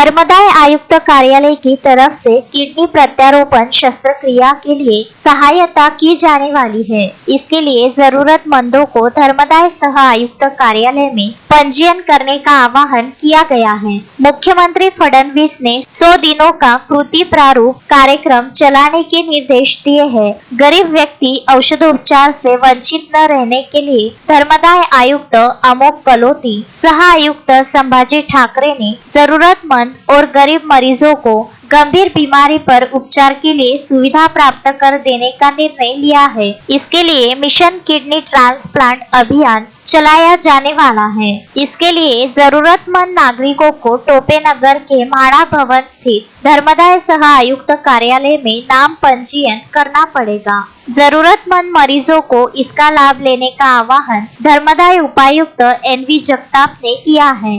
धर्मदाय आयुक्त कार्यालय की तरफ से किडनी प्रत्यारोपण शस्त्रक्रिया के लिए सहायता की जाने वाली है। इसके लिए जरूरतमंदों को धर्मदाय सह आयुक्त कार्यालय में पंजीयन करने का आह्वान किया गया है। मुख्यमंत्री फडणवीस ने 100 दिनों का कृति प्रारूप कार्यक्रम चलाने के निर्देश दिए हैं। गरीब व्यक्ति औषधोपचार से वंचित न रहने के लिए धर्मदाय आयुक्त अमोक कलोती, सह आयुक्त संभाजी ठाकरे ने जरूरतमंद और गरीब मरीजों को गंभीर बीमारी पर उपचार के लिए सुविधा प्राप्त कर देने का निर्णय लिया है। इसके लिए मिशन किडनी ट्रांसप्लांट अभियान चलाया जाने वाला है। इसके लिए जरूरतमंद नागरिकों को टोपे नगर के म्हाडा भवन स्थित धर्मदाय सह आयुक्त कार्यालय में नाम पंजीयन करना पड़ेगा। जरूरतमंद मरीजों को इसका लाभ लेने का आह्वान धर्मदाय उपायुक्त NV जगताप ने किया है।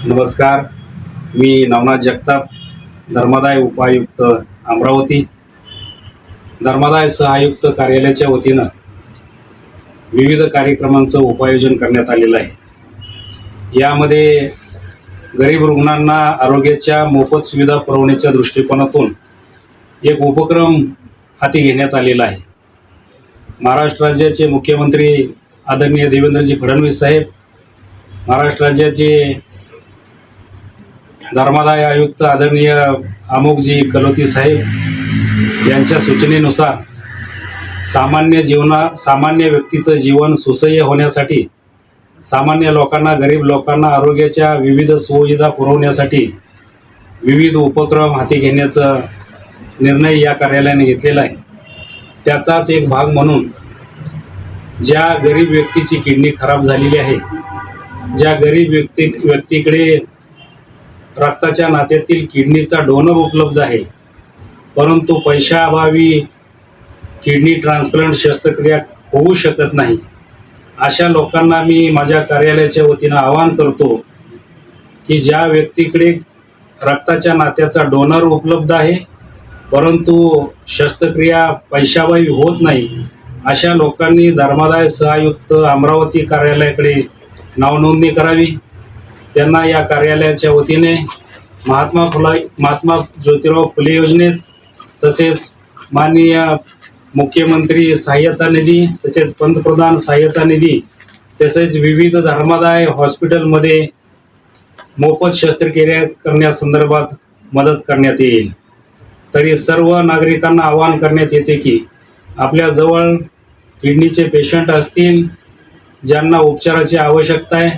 नमस्कार, मी नवनाथ जगताप, धर्मदाय उपायुक्त अमरावती। धर्मदाय सहआयुक्त कार्यालयाच्या वतीनं विविध कार्यक्रमांचं उपायोजन करण्यात आलेलं आहे। यामध्ये गरीब रुग्णांना आरोग्याच्या मोफत सुविधा पुरवण्याच्या दृष्टिकोनातून एक उपक्रम हाती घेण्यात आलेला आहे। महाराष्ट्र राज्याचे मुख्यमंत्री आदरणीय देवेंद्रजी फडणवीस साहेब, महाराष्ट्र राज्याचे धर्मदाय आयुक्त आदरणीय अमोकजी कलोती साहेब यांच्या सूचनेनुसार सामान्य व्यक्तीचं जीवन सुसह्य होण्यासाठी, सामान्य लोकांना, गरीब लोकांना आरोग्याच्या विविध सुविधा पुरवण्यासाठी विविध उपक्रम हाती घेण्याचा निर्णय या कार्यालयाने घेतलेला आहे। त्याचाच एक भाग म्हणून ज्या गरीब व्यक्तीची किडनी खराब झालेली आहे, ज्या गरीब व्यक्तीकडे रक्ताच्या नात्यातील किडनीचा डोनर उपलब्ध आहे, परंतु पैशाअभावी किडनी ट्रान्सप्लांट शस्त्रक्रिया होऊ शकत नाही, अशा लोकांना मी माझ्या कार्यालयाच्या वतीनं आवाहन करतो की ज्या व्यक्तीकडे रक्ताच्या नात्याचा डोनर उपलब्ध आहे परंतु शस्त्रक्रिया पैशाअभावी होत नाही, अशा लोकांनी धर्मदाय सहआयुक्त अमरावती कार्यालयाकडे नावनोंदणी करावी। त्यांना या कार्यालयाच्या वतीने महात्मा ज्योतिराव फुले योजनेत, तसेच माननीय मुख्यमंत्री सहाय्यता निधी, तसेच पंतप्रधान सहाय्यता निधी, तसेच विविध धर्मदाय हॉस्पिटलमध्ये मोफत शस्त्रक्रिया करण्यासंदर्भात मदत करण्यात येईल। तरी सर्व नागरिकांना आवाहन करण्यात येते की आपल्या जवळ किडनीचे पेशंट असतील, ज्यांना उपचाराची आवश्यकता आहे,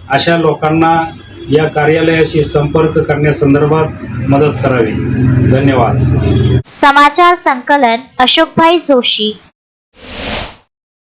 अशा लोकांना या कार्यालयाशी संपर्क करण्यासंदर्भात मदत करावी। धन्यवाद। समाचार संकलन अशोक भाई जोशी,